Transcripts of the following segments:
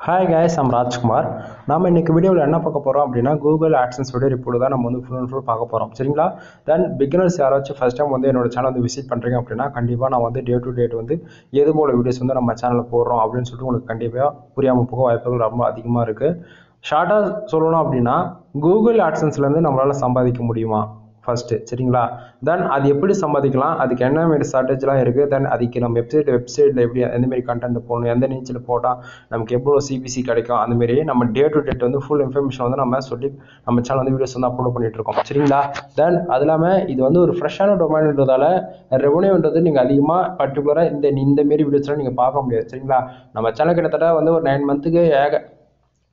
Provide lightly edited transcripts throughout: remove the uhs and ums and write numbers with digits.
Hi guys, I'm Rajkumar. நாம இன்னைக்கு வீடியோவில் என்ன பார்க்க போறோம் அப்படின்னா Google AdSense வீடியோ ரிப்போர்ட் தான் நம்ம வந்து ஃபுல் அண்ட் ஃபுல் பார்க்க போறோம். சரிங்களா? தென் பிகினர்ஸ் யாராச்சும் ஃபர்ஸ்ட் டைம் வந்து என்னோட சேனல் வந்து விசிட் பண்றீங்க அப்படின்னா கண்டிப்பா நான் வந்து டே டு டேட் வந்து எது போல வீடியோஸ் வந்து நம்ம சேனல்ல போடுறோம் அப்படின்னு சொல்லிட்டு உங்களுக்கு கண்டிப்பா புரியாம போக வாய்ப்புகள் ரொம்ப அதிகமா இருக்கு. ஷார்ட்டா சொல்லணும் அப்படின்னா Google AdSenseல இருந்து நம்மளால சம்பாதிக்க முடியுமா? ஃபர்ஸ்ட் சரிங்களா? தென் அது எப்படி சம்பாதிக்கலாம், அதுக்கு என்ன மாதிரி ஸ்ட்ராட்டஜிலாம் இருக்குது, தென் அதுக்கு நம்ம வெப்சைட்டில் எப்படி எந்த மாதிரி கண்டென்ட் போடணும், எந்த நீச்சில் போட்டால் நமக்கு எவ்வளோ சிபிசி கிடைக்கும், அந்த மாதிரி நம்ம டே டு டேட் வந்து ஃபுல் இன்ஃபர்மேஷன் வந்து நம்ம சொல்லி நம்ம சேனல் வந்து வீடியோஸ் வந்து அப்லோட் பண்ணிட்டு இருக்கோம். சரிங்களா? தென் அது இல்லாமல் இது வந்து ஒரு ஃப்ரெஷ்ஷான டொமைன்றதால ரெவன்யூன்றது நீங்கள் அதிகமாக பர்டிகுலராக இந்த மாரி வீடியோஸ்லாம் நீங்கள் பார்க்க முடியாது. சரிங்களா? நம்ம சேனல் கிட்டத்தட்ட வந்து ஒரு 9 மந்த்துக்கு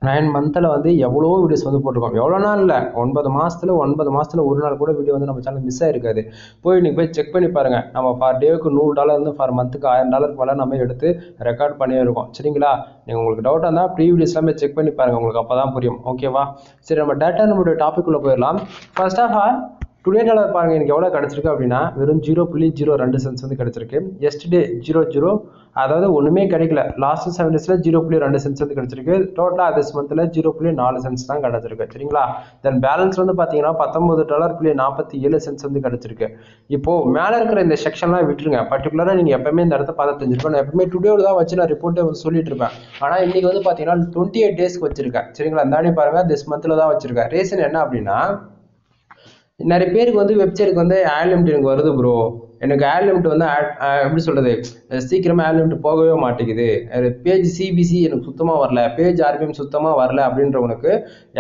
9 மந்த்தில் வந்து எவ்வளோ வீடியோஸ் வந்து போட்டிருக்கோம். எவ்வளோ நாள் இல்லை, 9 மாதத்தில் ஒரு நாள் கூட வீடியோ வந்து நம்ம சேனல் மிஸ் ஆகிருக்காது. நீங்கள் போய் செக் பண்ணி பாருங்கள். நம்ம ஃபார் டேவுக்கு $100 வந்து ஃபார் மந்த்துக்கு $1000 மேலே நம்ம எடுத்து ரெக்கார்ட் பண்ணியே இருக்கோம். சரிங்களா? நீங்கள் உங்களுக்கு டவுட்டாக இருந்தால் ப்ரீ வீடியோஸ் எல்லாமே செக் பண்ணி பாருங்கள், உங்களுக்கு அப்போ தான் புரியும். ஓகேவா? சரி, நம்ம டேட்டா நம்மளுடைய டாபிக் உள்ள போயிடலாம். First of all today dollar பாருங்கள் எனக்கு எவ்வளோ கிடச்சிருக்கு அப்படின்னா வெறும் 0.02 சென்ட்ஸ் வந்து கிடச்சிருக்கு. எஸ்டே 00, அதாவது ஒன்றுமே கிடைக்கல. லாஸ்ட் 7 டேஸில் 0.2 சென்ட்ஸ் வந்து கிடச்சிருக்கு. டோட்டலாக திஸ் மந்தில் 0.4 சென்ட்ஸ் தான் கிடச்சிருக்கு. சரிங்களா? தென் பேலன்ஸ் வந்து பார்த்தீங்கன்னா $19.47 வந்து கிடச்சிருக்கு. இப்போது மேலே இருக்கிற இந்த செக்ஷன்லாம் விட்டுருங்க. பர்டிகுலராக நீங்கள் எப்பவுமே இந்த இடத்த பார்த்து தெரிஞ்சிருக்கோம். நான் எப்பவுமே டுடேவில் தான் வச்சு நான் ரிப்போர்ட்டே வந்து சொல்லிட்டு இருப்பேன். ஆனால் இன்றைக்கி வந்து பார்த்தீங்கன்னா 28 டேஸ்க்கு வச்சிருக்கேன். சரிங்களா? தாண்டி பாருங்கள் திஸ் மந்தில் தான் வச்சிருக்கேன். ரீசன் என்ன அப்படின்னா நிறைய பேருக்கு வந்து வெப்சைட்டுக்கு வந்து ஆட் லிமிட் எனக்கு வருது ப்ரோ, எனக்கு ஆட் லிமிட் வந்து எப்படி சொல்கிறது, சீக்கிரமாக ஆட் லிமிட் போகவே மாட்டேங்குது, பேஜ் சிபிசி எனக்கு சுத்தமாக வரல, பேஜ் ஆர்பிஎம் சுத்தமாக வரல அப்படின்றவங்களுக்கு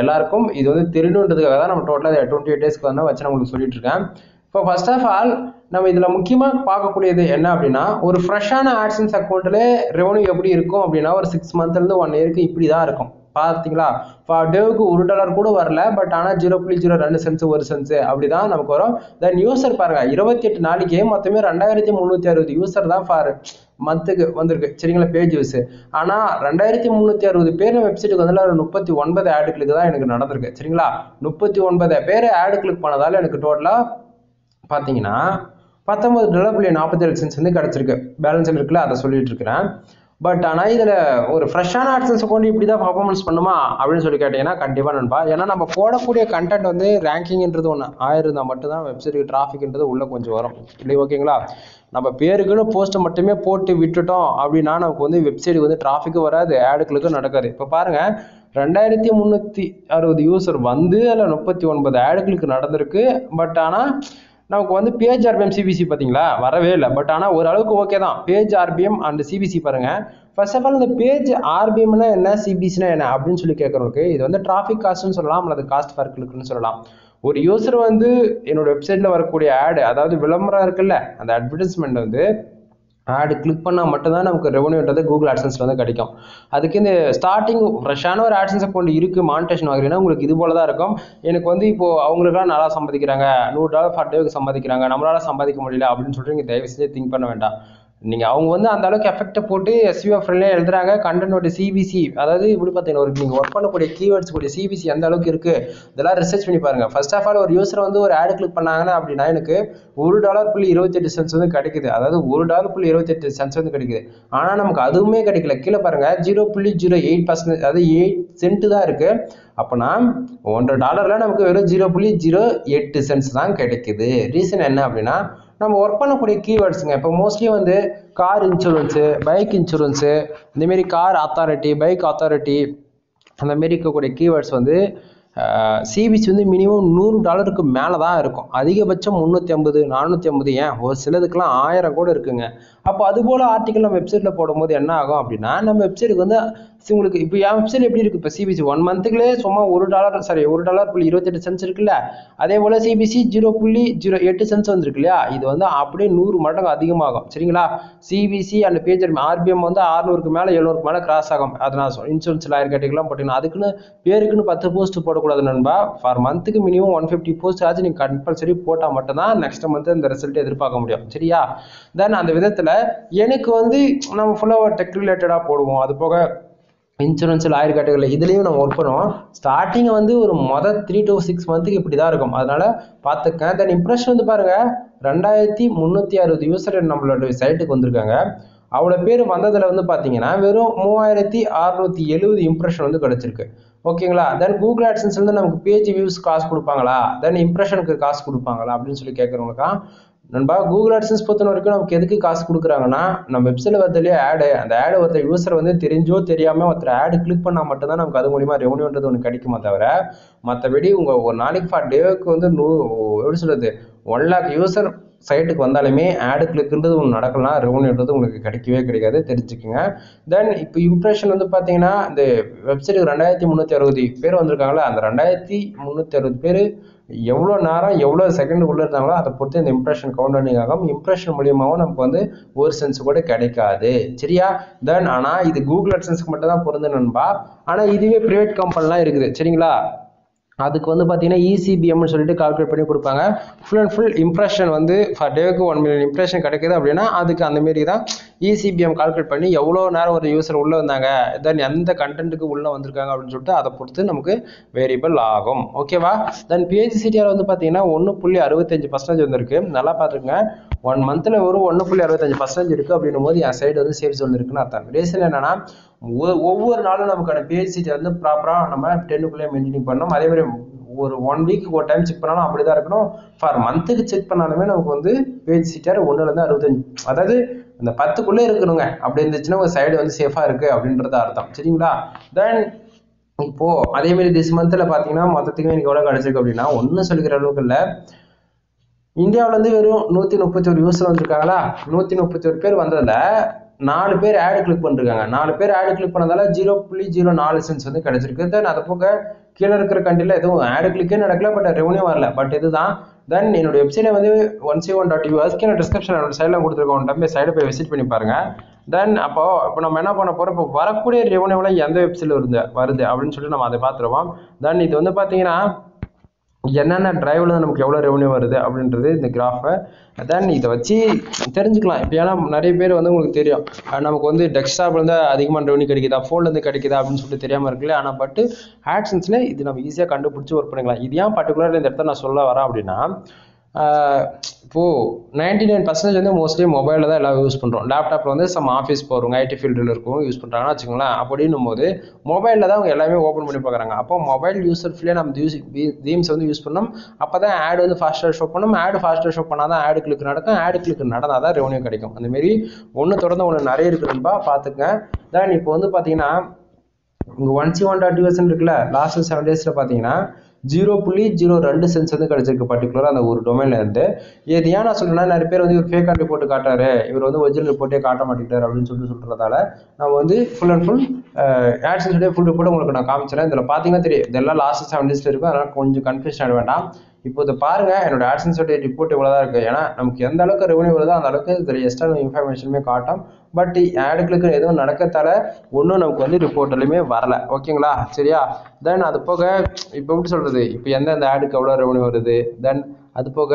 எல்லாருக்கும் இது வந்து தெரியணுன்றதுக்காக தான் நம்ம டோட்டலாக 28 டேஸ்க்கு வந்து வச்சு நான் உங்களுக்கு சொல்லிட்டு இருக்கேன். இப்போ ஃபர்ஸ்ட் ஆஃப் ஆல் நம்ம இதில் முக்கியமாக பார்க்கக்கூடியது என்ன அப்படின்னா ஒரு ஃப்ரெஷ்ஷான ஆட்சன்ஸ் அக்கௌண்ட்டில் ரெவன்யூ எப்படி இருக்கும் அப்படின்னா ஒரு 6 மந்த்லேருந்து 1 இயருக்கு இப்படி தான் இருக்கும். பார்த்தீங்களா? ஃபார் டேவுக்கு $1 கூட வரல, பட் ஆனால் 0.02 சென்ட்ஸ் ஒரு சென்ட்ஸ் அப்படி தான் நமக்கு வரும். தென் யூசர் பாருங்க 28 நாளைக்கு மொத்தமே 2360 யூசர் தான் ஃபார் மந்த்துக்கு வந்திருக்கு. சரிங்களா? Page use. ஆனால் 2360 பேர் வெப்சைட்டுக்கு வந்து 39 ஆடு கிளிக் தான் எனக்கு நடந்திருக்கு. சரிங்களா? 39 பேர் ஆடு கிளிக் பண்ணதால எனக்கு டோட்டலாக பார்த்தீங்கன்னா $19.47 வந்து கிடச்சிருக்கு. பேலன்ஸ் இருக்குல்ல, அதை சொல்லிட்டு இருக்கிறேன். பட் ஆனால் இதில் ஒரு ஃப்ரெஷ்ஷான ஆட்சன்ஸ் கொண்டு இப்படி தான் பர்ஃபார்மன்ஸ் பண்ணுமா அப்படின்னு சொல்லி கேட்டிங்கன்னா கண்டிப்பாக நண்பா. ஏன்னா நம்ம போடக்கூடிய கண்டென்ட் வந்து ரேங்கிங்ன்றது ஒன்று ஆயிருந்தால் மட்டும்தான் வெப்சைட்டுக்கு டிராஃபிக்ன்றது உள்ளே கொஞ்சம் வரும். இல்லை ஓகேங்களா? நம்ம பேருக்குன்னு போஸ்ட்டை மட்டுமே போட்டு விட்டுட்டோம் அப்படின்னா நமக்கு வந்து வெப்சைட்டுக்கு வந்து டிராஃபிக்கும் வராது, ஆடுகளுக்கும் நடக்காது. இப்போ பாருங்கள் 2360 யூசர் வந்து அதில் 39 ஆடுகளுக்கு நடந்திருக்கு. பட் ஆனால் நமக்கு வந்து பேஜ் ஆர்பிஎம் சிபிசி பார்த்தீங்களா வரவே இல்லை. பட் ஆனால் ஓரளவுக்கு ஓகே தான். பேஜ் ஆர்பிஎம் அண்ட் சிபிசி பாருங்க. ஃபர்ஸ்ட் ஆஃப் ஆல் இந்த பேஜ் ஆர்பிஎம்னா என்ன, சிபிசினா என்ன அப்படின்னு சொல்லி கேட்கறவங்களுக்கு இது வந்து டிராஃபிக் காஸ்ட்னு சொல்லலாம், அல்லது காஸ்ட் பர் கிளிக்னு சொல்லலாம். ஒரு யூசர் வந்து என்னோட வெப்சைட்ல வரக்கூடிய ஆடு, அதாவது விளம்பரம் இருக்குல்ல, அந்த அட்வர்டைஸ்மெண்ட் வந்து ஆடு கிளிக் பண்ணால் மட்டும்தான் நமக்கு ரெவன்யூன்றது கூகுள் ஆட்சன்ஸில் வந்து கிடைக்கும். அதுக்கு இந்த ஸ்டார்டிங் ஃப்ரெஷ்ஷான ஒரு ஆட்சன்ஸ் அக்கௌண்ட் இருக்குது மானிட்டேஷன் வாங்குறீங்கன்னா உங்களுக்கு இது போல தான் இருக்கும். எனக்கு வந்து இப்போது அவங்களுக்குலாம் நல்லா சம்பாதிக்கிறாங்க, $100 ஃபார் டேவுக்கு சம்பாதிக்கிறாங்க, நம்மளால சம்பாதிக்க முடியல அப்படின்னு சொல்லிட்டு நீங்கள் தயவு செஞ்சு திங்க் பண்ண வேண்டாம். நீங்கள் அவங்க வந்து அந்த அளவுக்கு எஃபெக்டை போட்டு எஸ்விஓ ஃப்ரெண்ட்லேயே எழுதுறாங்க. கண்டென்ட்டோட சிபிசி, அதாவது இப்படி பார்த்தீங்கன்னா ஒரு நீங்கள் ஒர்க் பண்ணக்கூடிய கீவேர்ட்ஸ் கூடிய சிபிசி எந்த அளவுக்கு இருக்குது இதெல்லாம் ரிசர்ச் பண்ணி பாருங்கள். ஃபர்ஸ்ட் ஆஃப் ஆல் ஒரு யூசர் வந்து ஒரு ஆடு கிளிக் பண்ணாங்கன்னா அப்படின்னா எனக்கு $1.28 வந்து கிடைக்குது. அதாவது $1.28 வந்து கிடைக்குது. ஆனால் நமக்கு அதுவுமே கிடைக்கல. கீழே பாருங்கள் 0.08%, அதாவது 8 சென்ட் தான் இருக்குது. அப்போனா $1 நமக்கு வெறும் 0.08 தான் கிடைக்குது. ரீசன் என்ன அப்படின்னா நம்ம ஒர்க் பண்ணக்கூடிய கீவேர்ட்ஸுங்க. இப்போ மோஸ்ட்லி வந்து கார் இன்சூரன்ஸு, பைக் இன்சூரன்ஸு, இந்தமாரி கார் அத்தாரிட்டி, பைக் அத்தாரிட்டி, அந்தமாரி இருக்கக்கூடிய கீவேர்ட்ஸ் வந்து சிபிசி வந்து மினிமம் $100 மேலே தான் இருக்கும். அதிகபட்சம் 350, 450, ஏன் ஒரு சிலதுக்கெல்லாம் 1000 கூட இருக்குங்க. அப்போ அதுபோல் ஆர்டிக்கல் நம்ம வெப்சைட்டில் போடும்போது என்ன ஆகும் அப்படின்னா நம்ம வெப்சைட்டுக்கு வந்து உங்களுக்கு இப்போ என் வெப்சைட் எப்படி இருக்குது, இப்போ சிபிசி 1 மந்த்துக்குள்ளே சும்மா $1.28 இருக்குல்ல, அதே போல் சிபிசி 0.08 வந்துருக்கு இல்லையா, இது வந்து அப்படியே 100 மடங்கு அதிகமாகும். சரிங்களா? சிபிசி அண்ட் பேஜ் ஆர்பிஎம் வந்து 600க்கு மேலே 700க்கு மேலே கிராஸ் ஆகும். அதை நான் இன்சூரன்ஸ் லாயர் கேட்டீங்கலாம் போட்டிங்கன்னா அதுக்குன்னு பேருக்குன்னு 10 போஸ்ட் போடக்கூடாது நண்பா. ஃபார் மந்த்துக்கு மினிமம் 150 போஸ்ட் ஆச்சு நீங்கள் கம்பல்சரி போட்டால் மட்டும்தான் நெக்ஸ்ட் மந்த் இந்த ரிசல்ட் எதிர்பார்க்க முடியும். சரியா? தென் அந்த விதத்தில் எனக்கு வந்து நம்ம ஃபுல்லாக டெக் ரிலேட்டடாக போடுவோம். அது போக இன்சூரன்ஸ் லாயர் கேட்டகரியில் இதுலேயும் நம்ம ஒர்க் பண்ணுவோம். ஸ்டார்டிங் வந்து ஒரு மொதல் 3 to 6 மந்த்துக்கு இப்படி தான் இருக்கும். அதனால் பார்த்துக்கேன். தென் இம்ப்ரெஷன் வந்து பாருங்கள் 2360 யூசர் நம்மளோட சைட்டுக்கு வந்திருக்காங்க. அவ்வளோ பேர் வந்ததில் வந்து பார்த்தீங்கன்னா வெறும் 3670 இம்ப்ரெஷன் வந்து கிடச்சிருக்கு. ஓகேங்களா. தென் கூகுள் ஆட்சன்ஸ்லேருந்து நமக்கு பேஜ் வியூஸ் காசு கொடுப்பாங்களா, தென் இம்ப்ரெஷனுக்கு காசு கொடுப்பாங்களா அப்படின்னு சொல்லி கேட்குறவங்களுக்கா நண்பா, கூகுள் ஆட்சன்ஸ் பொறுத்த வரைக்கும் நமக்கு எதுக்கு காசு கொடுக்குறாங்கன்னா, நம்ம வெப்சைட்ல வரதுலேயே ஆடு, அந்த ஆடு ஒருத்தர் யூசர் வந்து தெரிஞ்சோ தெரியாமல் ஒருத்தர் ஆடு கிளிக் பண்ணால் மட்டும்தான் நமக்கு அது மூலிமா ரெவன்யூன்றது ஒன்று கிடைக்குமா தவிர, மற்றபடி உங்கள் ஒரு நாளைக்கு ஃபார் டேவுக்கு வந்து எப்படி சொல்கிறது 1,00,000 யூசர் சைட்டுக்கு வந்தாலுமே ஆடு கிளிக்ன்றது ஒன்று நடக்கலாம், ரெவன்யூன்றது உங்களுக்கு கிடைக்கவே கிடைக்காது, தெரிஞ்சுக்குங்க. தென் இப்போ இம்ப்ரெஷன் வந்து பார்த்தீங்கன்னா இந்த வெப்சைட்டுக்கு 2360 பேர் வந்திருக்காங்களா, அந்த 2360 பேர் எவ்வளோ நேரம் எவ்வளோ செகண்ட் உள்ள இருந்தாங்களோ அதை பொறுத்து இந்த இம்ப்ரெஷன் கவுண்டனிங் ஆகும். இம்ப்ரெஷன் மூலியமாகவும் நமக்கு வந்து ஒரு சென்ஸ் கூட கிடைக்காது. சரியா. தென் ஆனால் இது கூகுள் அட்சன்ஸ்க்கு மட்டும் தான் பொருந்து நண்பா. ஆனால் இதுவே ப்ரைவேட் கம்பெனிலாம் இருக்குது. சரிங்களா. அதுக்கு வந்து பார்த்தீங்கன்னா ECBMன்னு சொல்லிட்டு கால்குலேட் பண்ணி கொடுப்பாங்க. ஃபுல் அண்ட் ஃபுல் இம்ப்ரெஷன் வந்து ஃபார் டேவுக்கு 1 மில்லியன் இம்ப்ரெஷன் கிடைக்குது அப்படின்னா அதுக்கு அந்தமாரி தான் ECBM கால்குலேட் பண்ணி எவ்வளோ நேரம் ஒரு யூசர் உள்ளே வந்தாங்க, தென் எந்த கண்டென்ட்டுக்கு உள்ளே வந்திருக்காங்க அப்படின்னு சொல்லிட்டு அதை பொறுத்து நமக்கு வேரியபிள் ஆகும். ஓகேவா. தென் PHCTR வந்து பார்த்தீங்கன்னா 1.65% வந்திருக்கு. நல்லா பார்த்துக்குங்க. 1 மந்த்தில் ஒரு 1.65% இருக்குது அப்படின்னும் போது என் சைடு வந்து சேஃப் ஜோன் இருக்குன்னு அர்த்தம். ரீசன் என்னன்னா ஒவ்வொரு நாளும் நமக்கான PHCTR வந்து ப்ராப்பராக நம்ம 10க்குள்ளே மெயின்டைன் பண்ணணும். அதே மாதிரி ஒரு 1 வீக்கு ஒரு டைம் செக் பண்ணாலும் அப்படிதான் இருக்கணும். ஃபார் மந்த்துக்கு செக் பண்ணாலுமே நமக்கு வந்து PHCTR 1லேருந்து 65, அதாவது அந்த 10க்குள்ளே இருக்கணுங்க. அப்படி இருந்துச்சுன்னா ஒரு சைடு வந்து சேஃபாக இருக்குது அப்படின்றத அர்த்தம். சரிங்களா. தென் இப்போ அதே மாதிரி திஸ் மந்த்தில் பார்த்தீங்கன்னா மொத்தத்துக்கு எனக்கு எவ்வளோ கிடைச்சிருக்கு அப்படின்னா ஒன்றும் சொல்லிக்கிற அளவுக்கு இல்லை. இந்தியாவிலேருந்து வெறும் 131 யூசர் வந்திருக்காங்களா, 131 பேர் வந்ததில் 4 பேர் ஆடு கிளிக் பண்ணிருக்காங்க. 4 பேர் ஆடு கிளிக் பண்ணதால 0.04 சென்ஸ் வந்து கிடைச்சிருக்கு. தென் அதை போக கீழே இருக்கிற கண்ட்ரியில் எதுவும் ஆடு கிளிக்கே நடக்கல, பட் ரெவன்யூ வரல. பட் இதுதான். தென் என்னோட வெப்சைட்டை வந்து 1C1.us டிஸ்கிரிப்ஷன் என்னோட சைடில் கொடுத்துருக்கோம். தம்பி சைடை போய் விசிட் பண்ணி பாருங்க. தென் இப்போ நம்ம என்ன பண்ண போகிறோம், இப்போ வரக்கூடிய ரெவன்யூவில் எந்த வெப்சைட்டில் வருது அப்படின்னு சொல்லி நம்ம அதை பார்த்துருவோம். தென் இது வந்து பார்த்தீங்கன்னா என்னென்ன டிரைவில் நமக்கு எவ்வளோ ரெவன்யூ வருது அப்படின்றது இந்த கிராஃபை. தென் இதை வச்சு தெரிஞ்சுக்கலாம். இப்போ ஏன்னா நிறைய பேர் வந்து உங்களுக்கு தெரியும் நமக்கு வந்து டெஸ்க்டாப்லேருந்து அதிகமான ரெவன்யூ கிடைக்குதா, ஃபோன்லேருந்து கிடைக்குதா அப்படின்னு சொல்லிட்டு தெரியாமல் இருக்குல்ல. ஆனால் பட் ஆட்சன்ஸில் இது நம்ம ஈஸியாக கண்டுபிடிச்சி ஒர்க் பண்ணிக்கலாம். இது ஏன் பர்டிகுலர் இந்த இடத்த நான் சொல்ல வரேன் அப்படின்னா, இப்போது 99% வந்து மோஸ்ட்லி மொபைலில் தான் எல்லாம் யூஸ் பண்ணுறோம். லேப்டாப்பில் வந்து சம் ஆஃபீஸ் போகிறவங்க ஐடி ஃபீல்டில் இருக்கவங்க யூஸ் பண்ணுறாங்கன்னா வச்சுக்கோங்களேன். அப்படின்னும் போது மொபைலில் தான் அவங்க எல்லாமே ஓப்பன் பண்ணி பார்க்குறாங்க. அப்போ மொபைல் யூசர் ஃப்ரீயாக நம்ம தீம்ஸ் வந்து யூஸ் பண்ணோம். அப்போ தான் ஆடு வந்து ஃபாஸ்ட்டாக ஷோ பண்ணணும். ஆடு ஃபாஸ்ட்டாக ஷோ பண்ணால் தான் ஆடு கிளிக் நடக்கும். ஆடு கிளிக் நடந்தால் தான் ரெவன்யூ கிடைக்கும். அந்தமாரி ஒன்று தொடர்ந்து ஒன்று நிறைய இருக்குதுப்பா, பார்த்துங்க. தென் இப்போ வந்து பார்த்தீங்கன்னா உங்கள் 1C1.us இருக்குல்ல, லாஸ்ட் 7 டேஸில் பார்த்தீங்கன்னா 0.02 சென்ஸ் வந்து கிடைச்சிருக்கு பர்டிகுலராக அந்த ஒரு டொமைன்ல இருந்து. இது ஏன் நான் சொல்றேன்னா, நிறைய பேர் வந்து இவர் ஃபேக் ரிப்போர்ட் காட்டாரு, இவர் வந்து ஒரிஜினல் ரிப்போர்ட்டே காட்ட மாட்டேங்கிறாரு அப்படின்னு சொல்றதால நம்ம வந்து ஃபுல் அண்ட் ஃபுல் ஆட்சன்ஸ் ஃபுல் ரிப்போர்ட் உங்களுக்கு நான் காமிச்சிடறேன். இதில் பார்த்தீங்கன்னா தெரியும், இதெல்லாம் லாஸ்ட் 7 டேஸ்ல இருக்கும். அதனால கொஞ்சம் கன்ஃபியூஷன் ஆக வேண்டாம். இப்போ இதை பாருங்க, என்னோட ஆட்சன்ஸ் ரிப்போர்ட் இவ்வளோதான் இருக்கு. ஏன்னா நமக்கு எந்த அளவுக்கு ரெவன்யூ வருதோ அந்த அளவுக்கு இதில் எக்ஸ்டர்னல் இன்ஃபர்மேஷனுமே காட்டும். பட் ஆடுகளுக்கு எதுவும் நடக்கத்தால ஒன்றும் நமக்கு வந்து ரிப்போர்ட்லையுமே வரல. ஓகேங்களா. சரியா. தென் அது போக இப்போ எப்படி சொல்றது, இப்போ எந்தெந்த ஆடுக்கு எவ்வளோ ரெவன்யூ வருது, தென் அது போக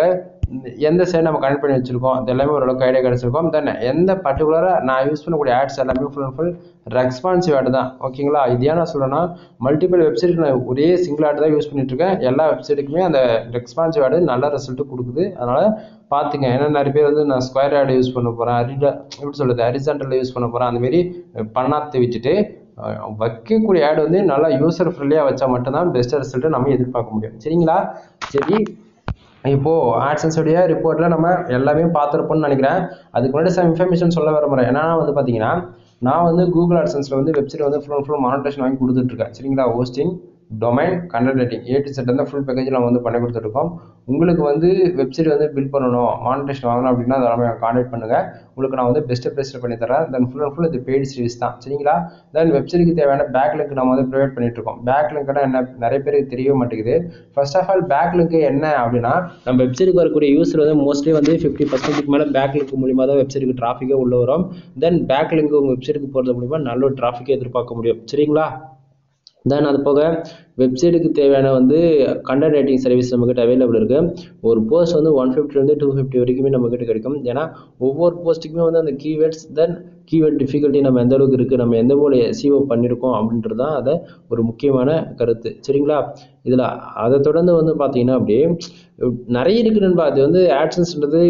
எந்த சைடு நம்ம கனெக்ட் பண்ணி வச்சிருக்கோம், அது எல்லாமே ஓரளவுக்கு ஐடியா கிடைச்சிருக்கோம். தென் எந்த பர்டிகுலராக நான் யூஸ் பண்ணக்கூடிய ஆட்ஸ் எல்லாமே ஃபுல் அண்ட் ஃபுல் ரெஸ்பான்சிவ் ஆடு தான். ஓகேங்களா. இது ஏன் நான் சொல்றேன்னா, மல்டிபிள் வெப்சைட்டுக்கு நான் ஒரே சிங்கிள் ஆடு தான் யூஸ் பண்ணிட்டு இருக்கேன். எல்லா வெப்சைட்டுக்குமே அந்த ரெஸ்பான்சிவ் ஆடு நல்ல ரிசல்ட் கொடுக்குது. அதனால பார்த்துங்க. ஏன்னா நிறைய பேர் வந்து நான் ஸ்கொயர் ஆடு யூஸ் பண்ண போகிறேன், எப்படி சொல்றது ஹரிசாண்டல் யூஸ் பண்ண போகிறேன், அந்தமாரி பண்ணாத்து வச்சுட்டு வைக்கக்கூடிய ஆடு வந்து நல்லா யூசர் ஃப்ரெண்ட்லியாக வச்சா மட்டும்தான் பெஸ்ட் ரிசல்ட்டை நம்ம எதிர்பார்க்க முடியும். சரிங்களா. சரி, இப்போது ஆட்சன்ஸோடைய ரிப்போர்ட்டில் நம்ம எல்லாமே பார்த்துருப்போம்னு நினைக்கிறேன். அதுக்கு முன்னாடி சம் இன்ஃபர்மேஷன் சொல்ல விரும்புகிறேன். ஏன்னா வந்து பார்த்தீங்கன்னா, நான் வந்து கூகுள் ஆட்சன்ஸில் வந்து வெப்சைட் வந்து ஃபுல் அண்ட் ஃபுல் மானிட்டேஷன் வாங்கி கொடுத்துட்ருக்கேன். சரிங்களா. Hosting, domain, content writing A to Z வந்து ஃபுல் பேக்கேஜ் நம்ம வந்து பண்ணி கொடுத்துருக்கோம். உங்களுக்கு வந்து வெப்சைட் வந்து பில்ட் பண்ணணும், மானிட்டேஷன் வாங்கணும் அப்படின்னா அதெல்லாமே கான்டாக்ட் பண்ணுங்கள். உங்களுக்கு நான் வந்து பெஸ்ட்டு ப்ரைஸில் பண்ணி தரேன். தென் ஃபுல் அண்ட் ஃபுல் இது பெய்டு சர்வீஸ் தான். சரிங்களா. தென் வெப்சைட்டுக்கு தேவையான பேக்லிங்க் நம்ம வந்து ப்ரொவைட் பண்ணிட்டுருக்கோம். பேக்லிங்க்னா என்ன, நிறைய பேருக்கு தெரியவே மாட்டேங்குது. ஃபர்ஸ்ட் ஆஃப் ஆல் பேக்லிங்க் என்ன அப்படின்னா, நம்ம வெப்சைட்டுக்கு வரக்கூடிய யூஸர் வந்து மோஸ்ட்லி வந்து 50% மேலே பேக்லிங்க் மூலியமாக தான் வெப்சைட்டுக்கு டிராஃபிக்கே உள்ள வரும். தென் பேக்லிங்க் உங்கள் வெப்சைட்டுக்கு போகிறது மூலிமா நல்ல ஒரு டிராஃபிக்கே எதிர்பார்க்க முடியும். சரிங்களா. தென் அது போக வெப்சைட்டுக்கு தேவையான வந்து கண்டென்ட் ரைட்டிங் சர்வீஸ் நம்மக்கிட்ட அவைலபிள் இருக்குது. ஒரு போஸ்ட் வந்து 150 250 வரைக்குமே நம்மக்கிட்ட கிடைக்கும். ஏன்னா ஒவ்வொரு போஸ்ட்டுக்குமே வந்து அந்த கீவேர்ட்ஸ் தென் கீவேர்ட் டிஃபிகல்ட்டி நம்ம எந்த அளவுக்கு இருக்குது, நம்ம எந்த போல SEO பண்ணியிருக்கோம் அப்படின்றது தான் அதை ஒரு முக்கியமான கருத்து. சரிங்களா? இதில் அதை தொடர்ந்து வந்து பார்த்தீங்கன்னா அப்படியே நிறைய இருக்குது நண்பா. அது வந்து ஆட்சன்ஸ்ன்றது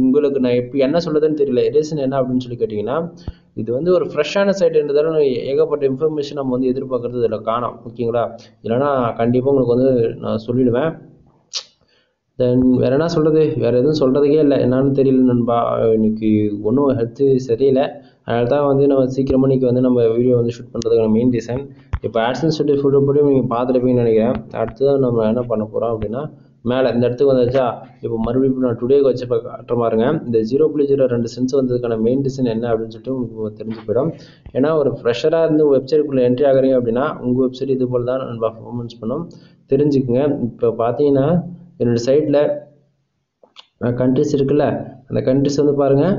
உங்களுக்கு நான் இப்போ என்ன சொல்லுதுன்னு தெரியல. ரீசன் என்ன அப்படின்னு சொல்லி கேட்டிங்கன்னா, இது வந்து ஒரு ஃப்ரெஷ்ஷான சைட்டுன்றதால ஏகப்பட்ட இன்ஃபர்மேஷன் நம்ம வந்து எதிர்பார்க்குறது இதில் காணோம். ஓகேங்களா? இல்லைனா கண்டிப்பாக உங்களுக்கு வந்து நான் சொல்லிடுவேன். தென் வேறு என்ன சொல்கிறது, வேறு எதுவும் சொல்கிறதுக்கே இல்லை. என்னான்னு தெரியல நண்பா. இன்னைக்கு ஒன்றும் ஹெல்த்து சரியில்லை. அதனால தான் வந்து நம்ம சீக்கிரமாக இன்றைக்கி வந்து நம்ம வீடியோ வந்து ஷூட் பண்ணுறதுக்கான மெயின் ரீசன். இப்போ ஆட்சன்ஸ் ஃபுல்லுப்படியும் நீங்கள் பார்த்துருப்பீங்கன்னு நினைக்கிறேன். அடுத்ததான் நம்ம என்ன பண்ண போகிறோம் அப்படின்னா, மேலே இந்த இடத்துக்கு வந்துச்சா, இப்போ மறுபடியும் நான் டுடேக்கு வச்சு காட்டுற பாருங்க. இந்த 0.02 சென்ஸ் வந்ததுக்கான மெயின் ரீசன் என்ன அப்படின்னு சொல்லிட்டு உங்களுக்கு தெரிஞ்சு போயிடும். ஏன்னா ஒரு ஃப்ரெஷராக இருந்து வெப்சைட்டுக்குள்ளே என்ட்ரி ஆகுறீங்க அப்படின்னா உங்கள் வெப்சைட் இது போல் தான் நம்ம பர்ஃபார்மன்ஸ் பண்ணோம், தெரிஞ்சுக்குங்க. இப்போ பார்த்தீங்கன்னா என்னோடய சைட்டில் கண்ட்ரிஸ் இருக்குல்ல, அந்த கண்ட்ரிஸ் வந்து பாருங்கள்.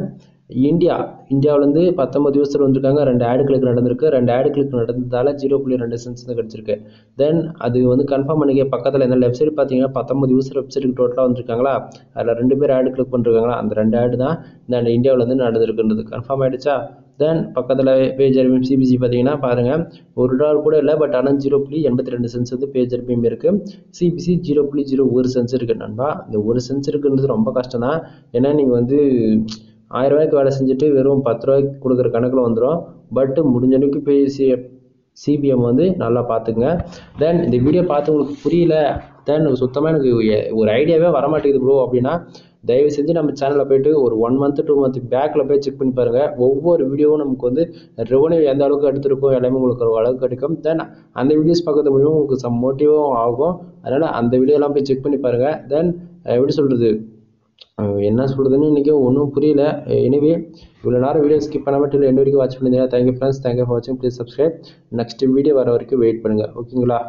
இந்தியாவிலேருந்து 19 யூசர் வந்திருக்காங்க. 2 ஆட் கிளிக் நடந்திருக்கு. 2 ஆட் கிளிக் நடந்ததால் 0.2 சென்ஸ் தான் கிடச்சிருக்கு. தென் அது வந்து கன்ஃபார்ம் பண்ணிக்க பக்கத்தில் இந்த லெஃப்ட் சைடு பார்த்தீங்கன்னா 19 யூசர் வெப்சைட்டுக்கு டோட்டலாக வந்திருக்காங்களா, அதில் 2 பேர் ஆட் கிளிக் பண்ணிருக்காங்களா, அந்த 2 ஆடு தான் இந்த இந்தியாவிலேருந்து நடந்திருக்குன்றது கன்ஃபார்ம் ஆகிடுச்சா. தென் பக்கத்தில் பேஜ் RPM CPC பார்த்தீங்கன்னா பாருங்கள், $1 கூட இல்லை. பட் ஆனால் 0.82 சென்ஸ் வந்து பேஜ் RPM இருக்குது. CPC 0.01 சென்ஸ் இருக்குது நண்பா. இந்த 1 சென்ஸ் இருக்குன்றது ரொம்ப கஷ்டம் தான். ஏன்னா நீங்கள் வந்து 1000 ரூபாய்க்கு வேலை செஞ்சுட்டு வெறும் 10 ரூபாய்க்கு கொடுக்குற கணக்கில் வந்துடும். பட் முடிஞ்ச அளவுக்கு போய் CPM வந்து நல்லா பார்த்துக்குங்க. தென் இந்த வீடியோ பார்த்து உங்களுக்கு புரியல, தென் சுத்தமாக எனக்கு ஒரு ஐடியாவே வரமாட்டேங்குது ப்ரோ அப்படின்னா, தயவு செஞ்சு நம்ம சேனலில் போய்ட்டு ஒரு 1 month 2 month பேக்கில் போய் செக் பண்ணி பாருங்கள். ஒவ்வொரு வீடியோவும் நமக்கு வந்து ரெவன்யூ எந்த அளவுக்கு எடுத்துருக்கோம் எல்லாமே உங்களுக்கு ஒரு அளவுக்கு கிடைக்கும். தென் அந்த வீடியோஸ் பார்க்கறது மூலியமாக உங்களுக்கு சம் மோட்டிவும் ஆகும். அதனால் அந்த வீடியோலாம் போய் செக் பண்ணி பாருங்கள். தென் எப்படி சொல்கிறது, என்ன சொல்கிறதுன்னு இன்றைக்கி ஒன்றும் புரியல. எனிவே இவ்வளோ நேரம் வீடியோ ஸ்கிப் பண்ணாமல் டில் எண்ட் வரைக்கும் வாட்ச் பண்ணியிருந்தீங்கன்னா தேங்க்யூ ஃப்ரெண்ட்ஸ். தேங்க்யூ ஃபார் வாட்சிங். Please subscribe. நெக்ஸ்ட் வீடியோ வர வரைக்கும் வெயிட் பண்ணுங்கள். ஓகேங்களா?